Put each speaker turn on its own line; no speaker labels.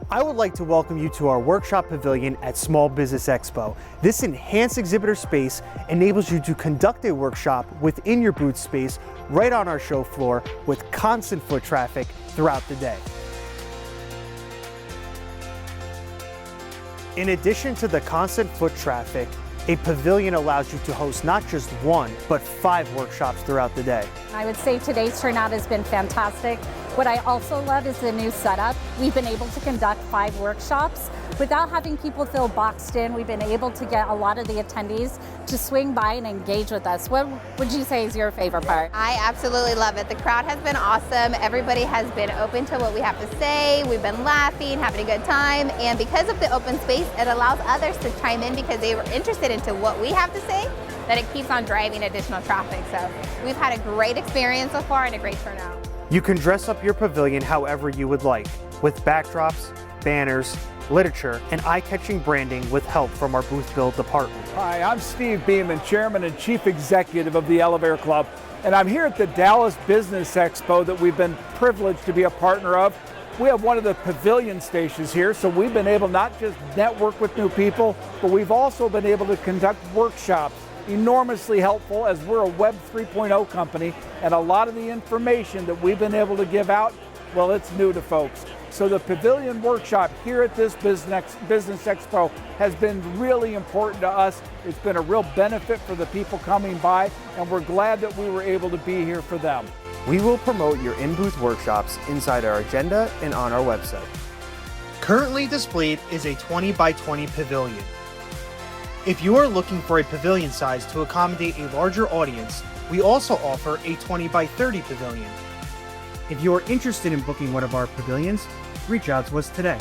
I would like to welcome you to our Workshop Pavilion at Small Business Expo. This enhanced exhibitor space enables you to conduct a workshop within your booth space right on our show floor with constant foot traffic throughout the day. In addition to the constant foot traffic, a pavilion allows you to host not just one, but 5 workshops throughout the day.
I would say today's turnout has been fantastic. What I also love is the new setup. We've been able to conduct 5 workshops without having people feel boxed in. We've been able to get a lot of the attendees to swing by and engage with us. What would you say is your favorite part?
I absolutely love it. The crowd has been awesome. Everybody has been open to what we have to say. We've been laughing, having a good time. And because of the open space, it allows others to chime in because they were interested into what we have to say, that it keeps on driving additional traffic. So we've had a great experience so far and a great turnout.
You can dress up your pavilion however you would like, with backdrops, banners, literature, and eye-catching branding with help from our booth build department.
Hi, I'm Steve Beeman, Chairman and Chief Executive of the Elevator Club, and I'm here at the Dallas Business Expo that we've been privileged to be a partner of. We have one of the pavilion stations here, so we've been able not just network with new people, but we've also been able to conduct workshops. Enormously helpful as we're a Web 3.0 company, and a lot of the information that we've been able to give out, well, it's new to folks. So the Pavilion Workshop here at this Business Expo has been really important to us. It's been a real benefit for the people coming by, and we're glad that we were able to be here for them.
We will promote your in-booth workshops inside our agenda and on our website. Currently displayed is a 20 by 20 pavilion. If you are looking for a pavilion size to accommodate a larger audience, we also offer a 20 by 30 pavilion. If you are interested in booking one of our pavilions, reach out to us today.